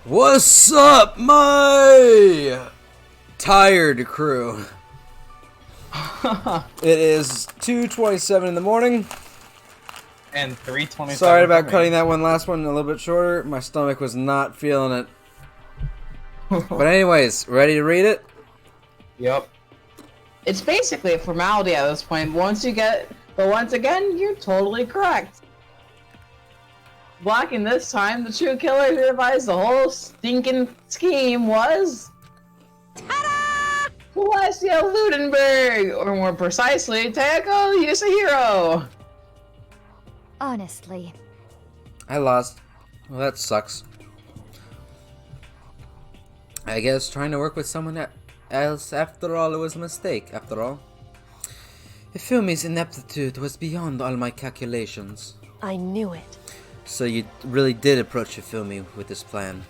What's up, my tired crew? It is 2:27 in the morning. And 3:27. Sorry about cutting that last one a little bit shorter. My stomach was not feeling it. But anyways, ready to read it? Yep. It's basically a formality at this point. Once again, you're totally correct. Blocking this time, the true killer who devised the whole stinking scheme was... Ta-da! Celestia Ludenberg! Or more precisely, Taeko Yasuhiro! Honestly. I lost. Well, that sucks. I guess trying to work with someone else, after all, it was a mistake, after all. Hifumi's ineptitude was beyond all my calculations. I knew it. So you really did approach Hifumi with this plan.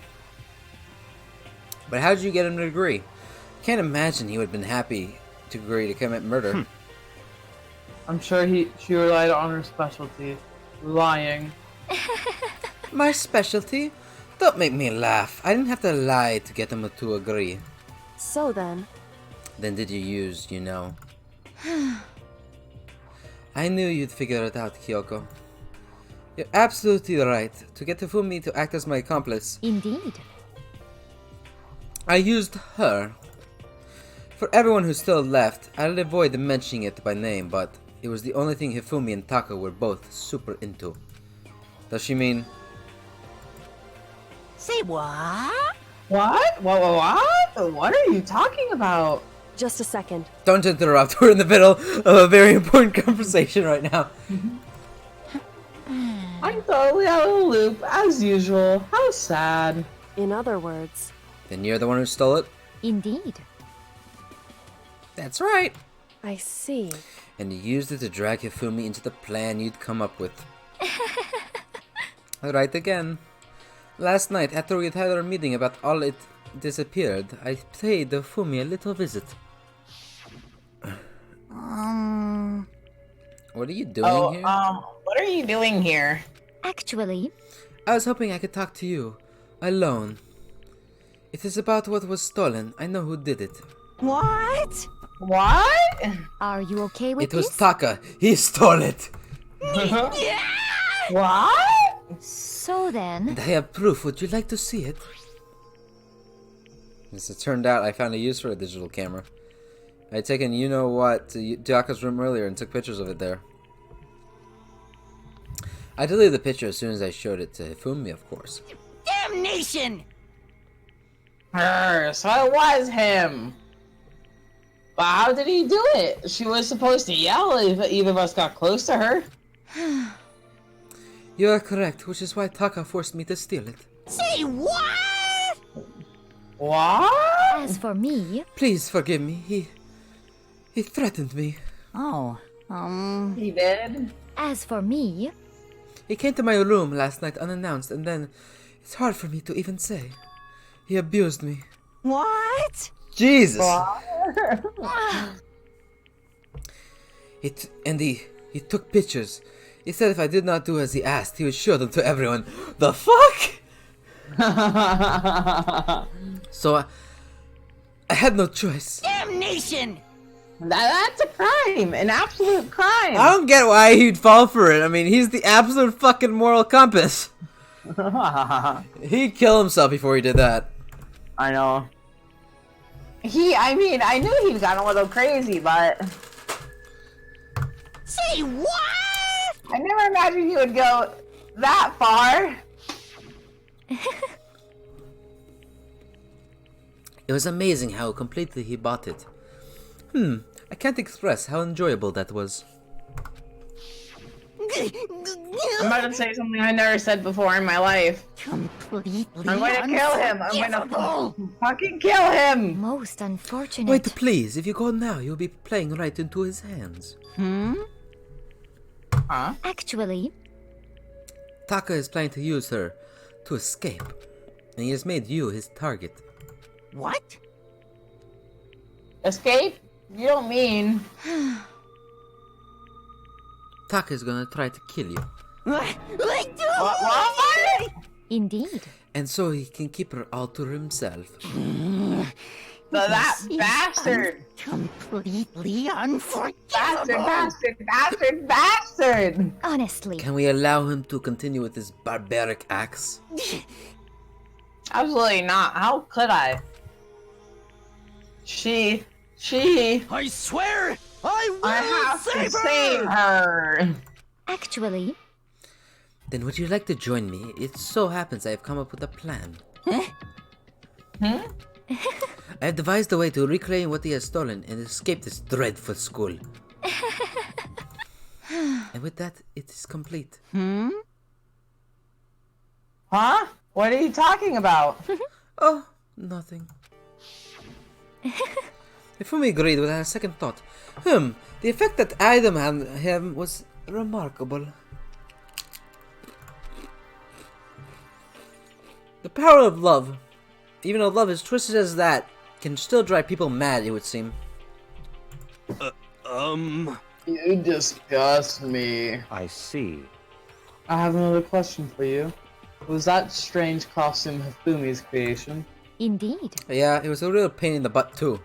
But how did you get him to agree? Can't imagine he would have been happy to agree to commit murder. I'm sure she relied on her specialty. Lying. My specialty? Don't make me laugh. I didn't have to lie to get him to agree. So then... Then did you use, you know? I knew you'd figure it out, Kyoko. You're absolutely right. To get Hifumi to act as my accomplice, Indeed. I used her. For everyone who's still left, I'll avoid mentioning it by name, but it was the only thing Hifumi and Taka were both super into. Does she mean... Say what? What? What? What are you talking about? Just a second. Don't interrupt, we're in the middle of a very important conversation right now. I'm totally out of the loop, as usual. How sad. In other words... Then you're the one who stole it? Indeed. That's right. I see. And you used it to drag Hifumi into the plan you'd come up with. Right again. Last night, after we had had our meeting about all it disappeared, I paid Hifumi a little visit. What are you doing here? What are you doing here? Actually... I was hoping I could talk to you. Alone. It is about what was stolen. I know who did it. What? What? Are you okay with It was this? Taka. He stole it. What? So then... And I have proof. Would you like to see it? As it turned out, I found a use for a digital camera. I had taken you-know-what to Taka's room earlier and took pictures of it there. I deleted the picture as soon as I showed it to Hifumi, of course. Damnation! So it was him. But how did he do it? She was supposed to yell if either of us got close to her. You are correct, which is why Taka forced me to steal it. Say what? What? As for me... Please forgive me. He threatened me. Oh, He did? As for me... He came to my room last night unannounced, and then it's hard for me to even say. He abused me. What? Jesus! What? He took pictures. He said if I did not do as he asked, he would show them to everyone. The fuck? So I had no choice. Damnation! That's a crime, an absolute crime. I don't get why he'd fall for it. I mean, he's the absolute fucking moral compass. He'd kill himself before he did that. I know. I knew he got a little crazy, but... Say what? I never imagined he would go that far. It was amazing how completely he bought it. I can't express how enjoyable that was. I'm about to say something I never said before in my life. Completely I'm going to kill him. I'm going unforgivable. to fucking kill him. Most unfortunate. Wait, please. If you go now, you'll be playing right into his hands. Huh? Actually... Taka is planning to use her to escape, and he has made you his target. What? Escape? You don't mean... Taka is gonna try to kill you. What? What? Indeed. And so he can keep her all to himself. That bastard! Completely unforgivable. Bastard! Honestly, Can we allow him to continue with his barbaric acts? Absolutely not. How could I? She. I swear, I will I have to save her! save her! actually, Then would you like to join me? It so happens I have come up with a plan. Hmm? I have devised a way to reclaim what he has stolen and escape this dreadful school. And with that, it is complete. Huh? What are you talking about? Oh, nothing. Ifumi agreed without a second thought. The effect that Adam had on him was remarkable. The power of love, even though love is twisted as that, can still drive people mad, it would seem. You disgust me. I see. I have another question for you. Was that strange costume Hifumi's creation? indeed. Yeah, it was a real pain in the butt too.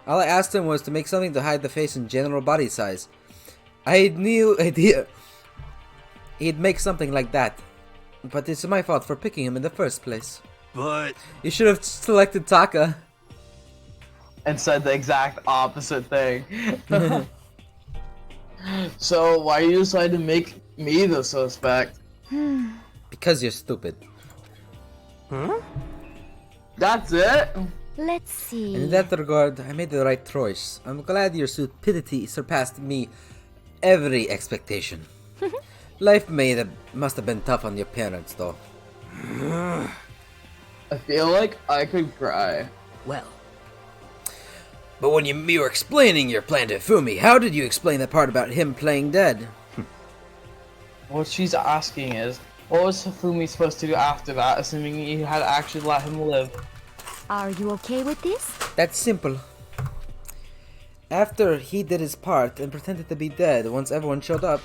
All I asked him was to make something to hide the face and general body size. I had no idea he'd make something like that. But it's my fault for picking him in the first place. But You should have selected Taka. And said the exact opposite thing. So why you decided to make me the suspect? Because you're stupid. That's it? Let's see. And in that regard, I made the right choice. I'm glad your stupidity surpassed me every expectation. Life must have been tough on your parents, though. I feel like I could cry. well, But when you were explaining your plan to Fumi, how did you explain the part about him playing dead? What she's asking is, what was Hifumi supposed to do after that, assuming you had actually let him live? Are you okay with this? That's simple. After he did his part and pretended to be dead once everyone showed up,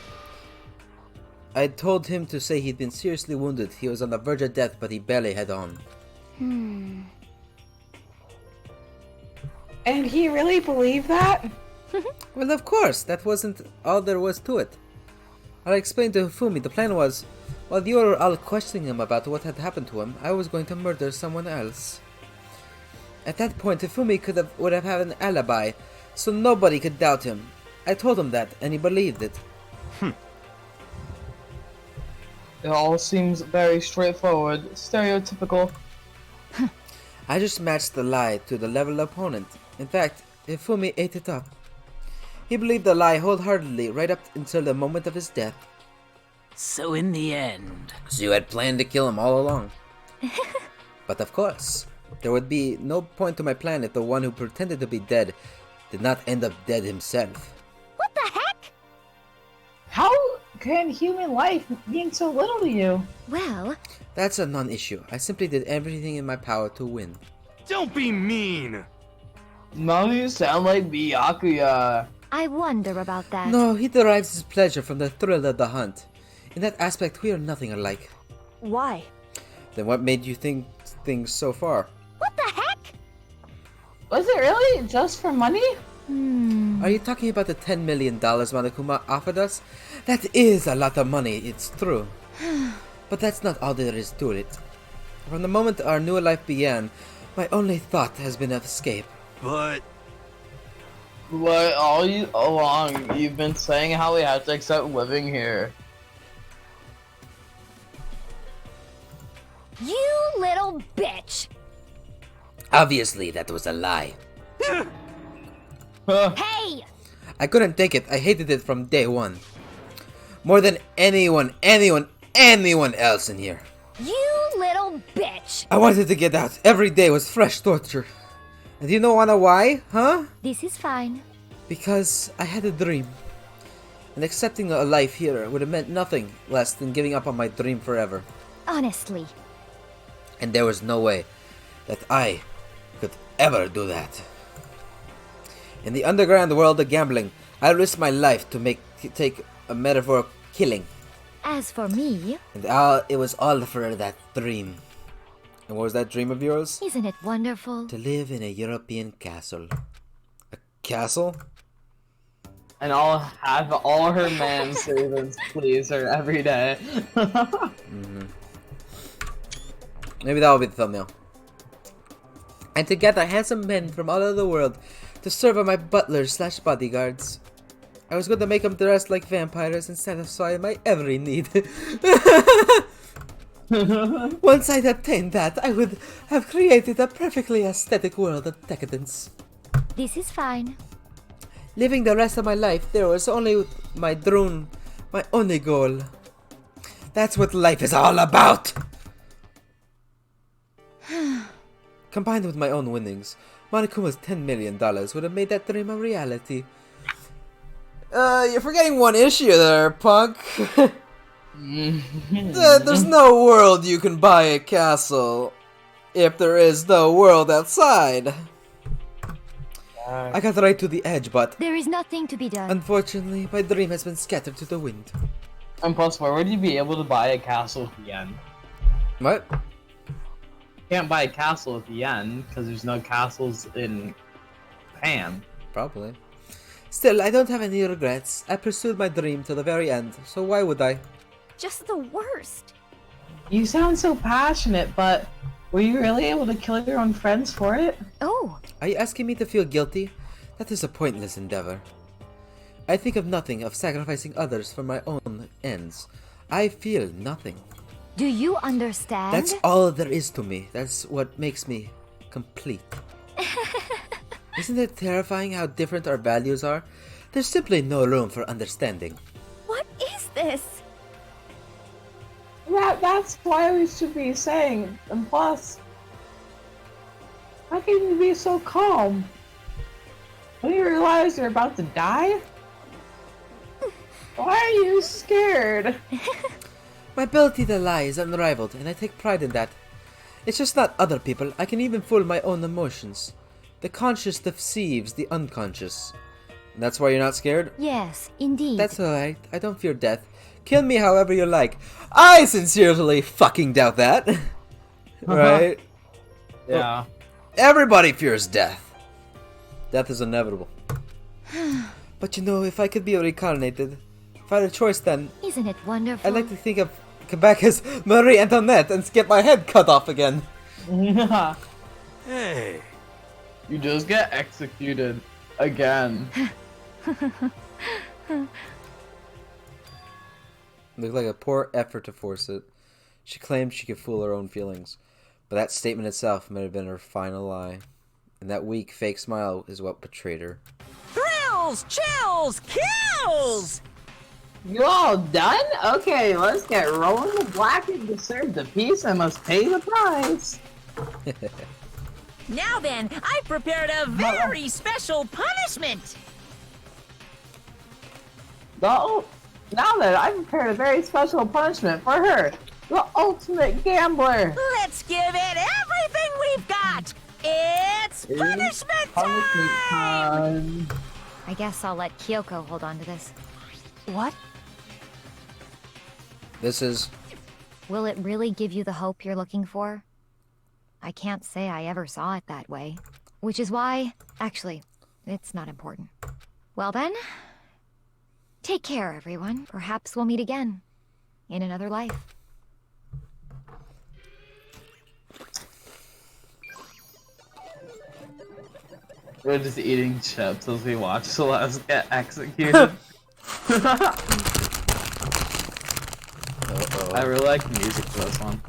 I told him to say he'd been seriously wounded. He was on the verge of death, but he barely had on. And he really believed that? Well, of course, that wasn't all there was to it. I explained to Hifumi the plan was, while you were all questioning him about what had happened to him, I was going to murder someone else. At that point, Hifumi would have had an alibi, so nobody could doubt him. I told him that, and he believed it. It all seems very straightforward, stereotypical. I just matched the lie to the level opponent. In fact, Hifumi ate it up. He believed the lie wholeheartedly right up until the moment of his death. so in the end, So you had planned to kill him all along. But of course, there would be no point to my plan if the one who pretended to be dead did not end up dead himself. What the heck? How can human life mean so little to you? Well, That's a non-issue. I simply did everything in my power to win. don't be mean. None of you sound like Byakuya. I wonder about that. No, he derives his pleasure from the thrill of the hunt. In that aspect, we are nothing alike. Why? Then what made you think things so far? What the heck? Was it really just for money? Are you talking about the $10 million Monokuma offered us? That is a lot of money, it's true. But that's not all there is to it. From the moment our new life began, my only thought has been of escape. But What all along you've been saying how we have to accept living here. You little bitch! Obviously, that was a lie. Hey! I couldn't take it. I hated it from day one. More than anyone else in here. You little bitch! I wanted to get out. Every day was fresh torture. And do you know why? Huh? This is fine. Because I had a dream. And accepting a life here would have meant nothing less than giving up on my dream forever. Honestly. And there was no way that I could ever do that. In the underground world of gambling, I risked my life to take a metaphor killing. As for me, And it was all for that dream. And what was that dream of yours? Isn't it wonderful? To live in a European castle. A castle? And I'll have all her manservants please her every day. Maybe that will be the thumbnail. And to gather handsome men from all over the world to serve as my butlers slash bodyguards. I was going to make them dress like vampires and satisfy my every need. Once I'd obtained that, I would have created a perfectly aesthetic world of decadence. This is fine. Living the rest of my life, there was only my drone, my only goal. That's what life is all about! Combined with my own winnings, Monokuma's $10 million would have made that dream a reality. You're forgetting one issue there, punk. There's no world you can buy a castle if there is no world outside. I got right to the edge, but There is nothing to be done. unfortunately, my dream has been scattered to the wind. And plus, where would you be able to buy a castle at the end? What? Can't buy a castle at the end because there's no castles in Japan. Probably. Still, I don't have any regrets. I pursued my dream to the very end, so why would I? Just the worst. You sound so passionate, but were you really able to kill your own friends for it? Oh, Are you asking me to feel guilty? That is a pointless endeavor. I think of nothing of sacrificing others for my own ends. I feel nothing. do you understand? That's all there is to me. That's what makes me complete. Isn't it terrifying how different our values are? There's simply no room for understanding. What is this? That's why we should be saying, and plus, how can you be so calm? When you realize you're about to die? Why are you scared? My ability to lie is unrivaled, and I take pride in that. It's just not other people. I can even fool my own emotions. The conscious deceives the unconscious. And that's why you're not scared? Yes, indeed. That's alright. I don't fear death. Kill me however you like. I sincerely fucking doubt that. Right? Yeah. Everybody fears death. Death is inevitable. But you know, if I could be reincarnated, if I had a choice then, Isn't it wonderful? I'd like to think of come back as Marie Antoinette and get my head cut off again. Hey. You just get executed again. Looked like a poor effort to force it. She claimed she could fool her own feelings, but that statement itself might have been her final lie. And that weak, fake smile is what betrayed her. Thrills, chills, kills! You all done? Okay, let's get rolling. The Blacken deserved the peace and must pay the price. Now then, I've prepared a very special punishment! Now that I've prepared a very special punishment for her, the ultimate gambler. Let's give it everything we've got! It's punishment time! I guess I'll let Kyoko hold on to this. What? This is... Will it really give you the hope you're looking for? I can't say I ever saw it that way. Which is why... Actually, it's not important. Well then... Take care, everyone. Perhaps we'll meet again. In another life. We're just eating chips as we watch Celeste get executed. I really like the music for this one.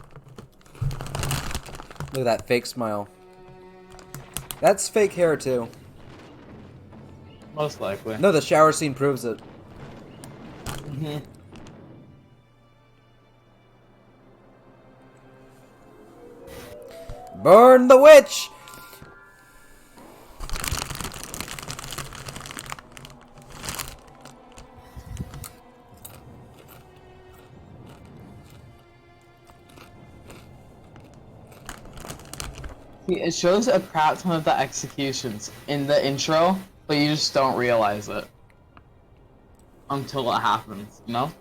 Look at that fake smile. That's fake hair too. Most likely. No, the shower scene proves it. Burn the witch! See, it shows a crap ton of the executions in the intro, but you just don't realize it until it happens, you know?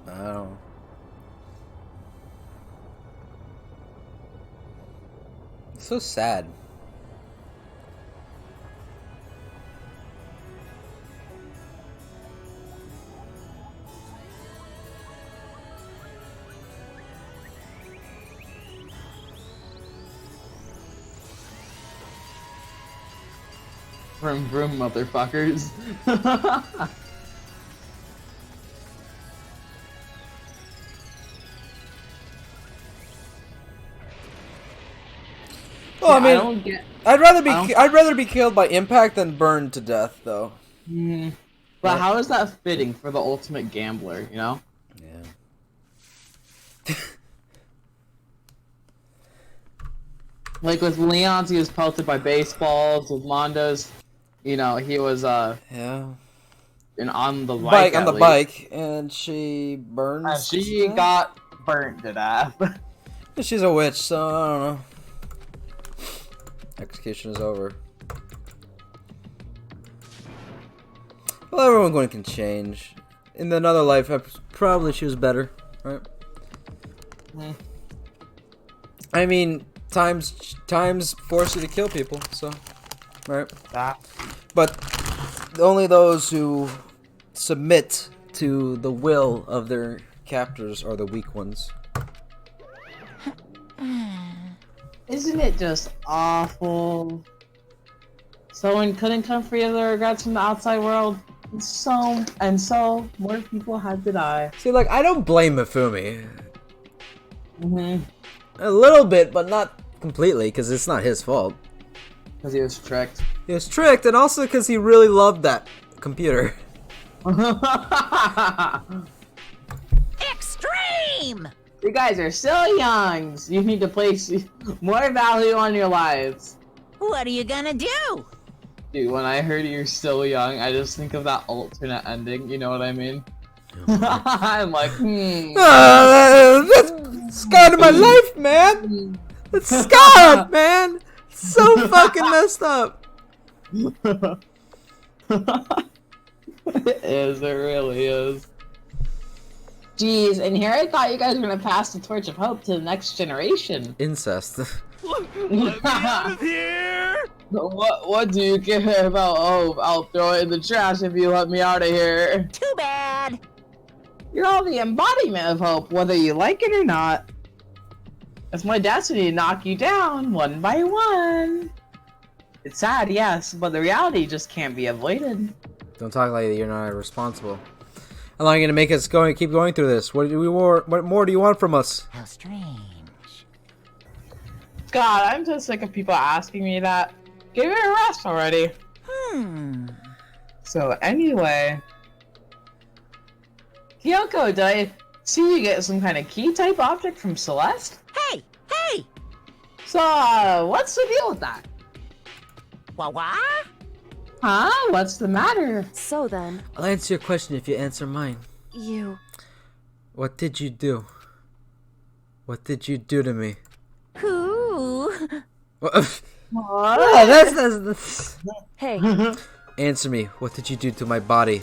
Oh. So sad. Vroom vroom, motherfuckers. Well, I mean, don't get. I'd rather be I don't- I'd rather be killed by impact than burned to death, though. But how is that fitting for the ultimate gambler? You know. Yeah. Like with Leon's, he was pelted by baseballs. With Mondo's, you know, he was Yeah. on the Bike on at the least. bike, and she burns. She to got burnt to death. death? She's a witch, so I don't know. Execution is over. Well, everyone going can change. In another life, probably she was better, right? I mean, times force you to kill people, so right. But only those who submit to the will of their captors are the weak ones. Isn't it just awful? Someone couldn't come free of their regrets from the outside world. So more people had to die. See, like, I don't blame Mifumi. Mm-hmm. A little bit, but not completely, because it's not his fault. Because he was tricked. He was tricked, and also because he really loved that computer. Extreme! You guys are still young. So you need to place more value on your lives. What are you gonna do? Dude, when I heard you're still young, I just think of that alternate ending. You know what I mean? I'm like, That's scarred my life, man! It's scarred, man! It's so fucking messed up. It is, it really is. Jeez, and here I thought you guys were gonna pass the torch of hope to the next generation. Incest. Let me out of here! What do you care about hope? I'll throw it in the trash if you let me out of here. Too bad. You're all the embodiment of hope, whether you like it or not. It's my destiny to knock you down, one by one. It's sad, yes, but the reality just can't be avoided. Don't talk like you're not responsible. How long are you gonna make us keep going through this? What more do you want from us? How strange. God, I'm so sick of people asking me that. Give me a rest already. So anyway, Kyoko, did I see you get some kind of key type object from Celeste? Hey! Hey! So, what's the deal with that? Wah? Huh? What's the matter? So then, I'll answer your question if you answer mine. you... What did you do? What did you do to me? Who? Oh, that's Hey, Answer me. What did you do to my body?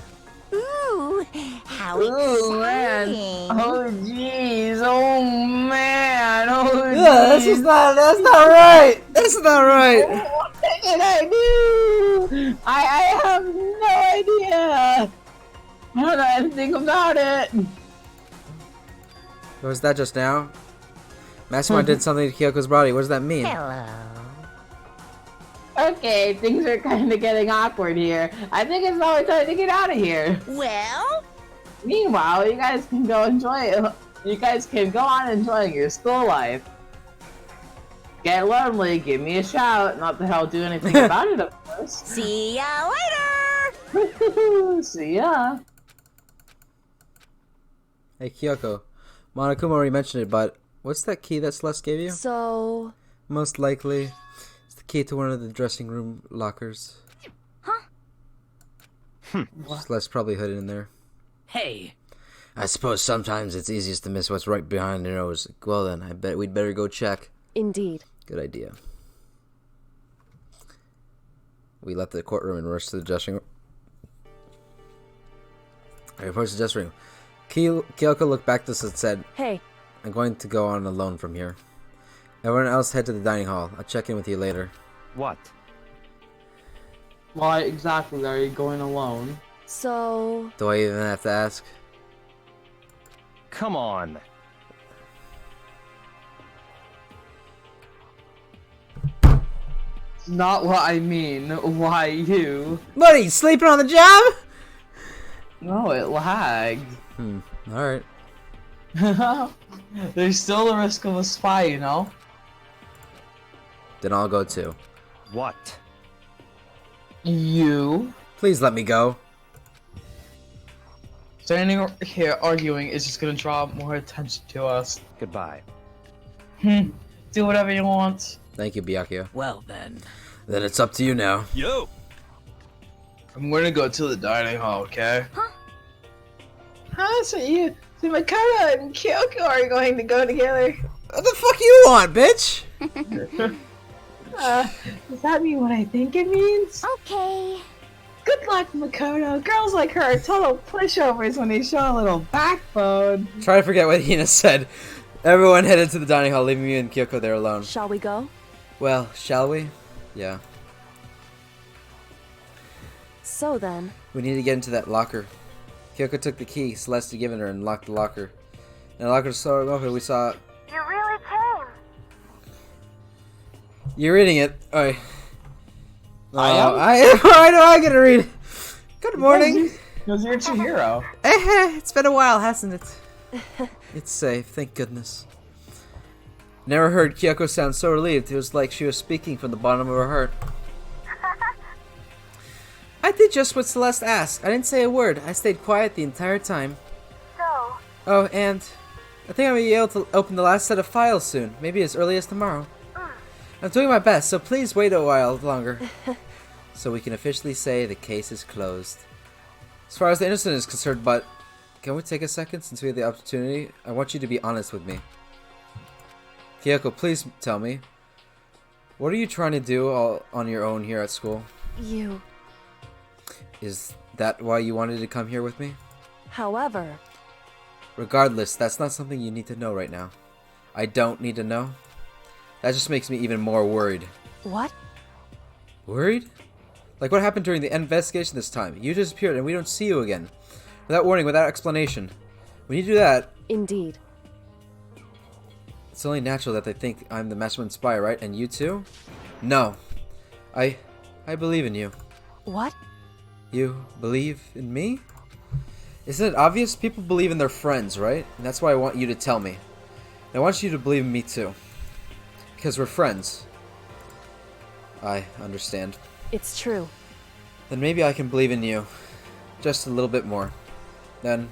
Ooh, how Oh man! exciting. Oh jeez! Oh man! Oh Yeah, jeez! that's not right. That's not right. What did I do? I have no idea. I don't know anything about it. Was that just now? Mastermind did something to Kyoko's body. What does that mean? Hello. Okay, things are kind of getting awkward here. I think it's probably time to get out of here. Well, Meanwhile, you guys can go enjoy it. You guys can go on enjoying your school life. Get lonely, give me a shout. Not that I'll do anything about it, of course. see ya later. See ya. Hey Kyoko, Monokuma already mentioned it, but what's that key that Celeste gave you? so... Most likely, it's the key to one of the dressing room lockers. Celeste probably hid it in there. Hey, I suppose sometimes it's easiest to miss what's right behind your nose. Well then, I bet we'd better go check. Indeed. Good idea. We left the courtroom and rushed to the dressing room. I approached the dressing room. Kyoko looked back to us and said, Hey, I'm going to go on alone from here. Everyone else head to the dining hall. I'll check in with you later. What? Why exactly are you going alone? So... Do I even have to ask? Come on. It's not what I mean. Why you? Buddy, sleeping on the job? No, it lagged. Alright. There's still the risk of a spy, you know? Then I'll go too. What? You? Please let me go. Standing here arguing is just gonna draw more attention to us. Goodbye. Do whatever you want. Thank you, Byakuya. Well then. Then it's up to you now. Yo! I'm gonna go to the dining hall, okay? Huh? So Makoto and Kyoko are going to go together. What the fuck you want, bitch? Does that mean what I think it means? Okay. Good luck, Makoto. Girls like her are total pushovers when they show a little backbone. Try to forget what Hina said. Everyone headed to the dining hall, leaving me and Kyoko there alone. Shall we go? Well, shall we? Yeah. So then... We need to get into that locker. Kyoko took the key Celeste had given her and locked the locker. And the locker door open, we saw... You really came. You're reading it. Alright. I am? Why do I get to read it? Good morning. Because you're Chihiro. It's been a while, hasn't it? It's safe, thank goodness. Never heard Kyoko sound so relieved. It was like she was speaking from the bottom of her heart. I did just what Celeste asked. I didn't say a word. I stayed quiet the entire time. So, Oh, and I think I'm gonna be able to open the last set of files soon. Maybe as early as tomorrow. I'm doing my best, so please wait a while longer. So we can officially say the case is closed. As far as the innocent is concerned, but can we take a second since we have the opportunity? I want you to be honest with me. Kyoko, please tell me. What are you trying to do all on your own here at school? You... Is that why you wanted to come here with me? However... Regardless, that's not something you need to know right now. I don't need to know. That just makes me even more worried. What? Worried? Like what happened during the investigation this time? You disappeared and we don't see you again. Without warning, without explanation. When you do that, Indeed. it's only natural that they think I'm the mastermind spy, right? And you too? No. I believe in you. What? You believe in me? Isn't it obvious? People believe in their friends, right? And that's why I want you to tell me. And I want you to believe in me too. Because we're friends. I understand. It's true. Then maybe I can believe in you. Just a little bit more. Then,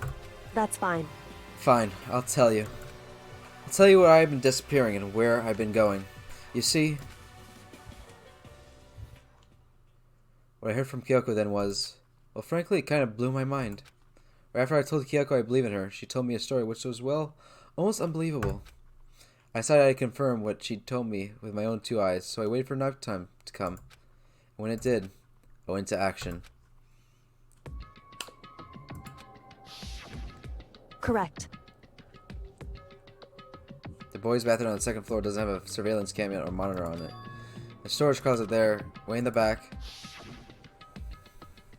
That's fine. fine, I'll tell you. I'll tell you where I've been disappearing and where I've been going. You see, what I heard from Kyoko then was, well, frankly, it kind of blew my mind. Right after I told Kyoko I believe in her, she told me a story which was, well, almost unbelievable. I decided I'd confirm what she'd told me with my own two eyes, so I waited for night time to come. And when it did, I went into action. Correct. The boys' bathroom on the second floor doesn't have a surveillance camera or monitor on it. The storage closet there, way in the back.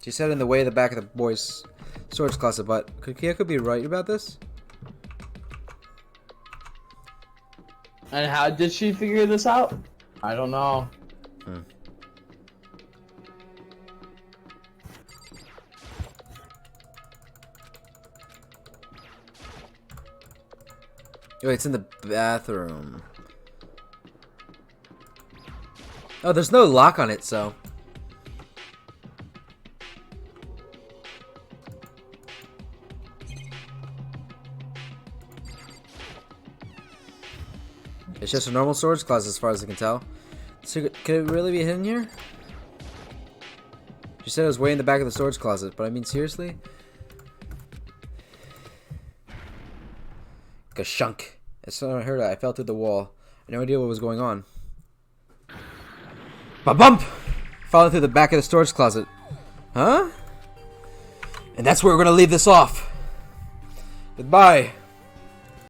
She said in the way in the back of the boys' storage closet, but could Kyoko be right about this? And how did she figure this out? I don't know. Oh, it's in the bathroom. Oh, there's no lock on it, so. It's just a normal storage closet as far as I can tell. So could it really be hidden here? She said it was way in the back of the storage closet, but I mean seriously? Gashunk. As soon as I heard it, I fell through the wall. I had no idea what was going on. Ba-bump! Falling through the back of the storage closet. Huh? And that's where we're gonna leave this off. Goodbye.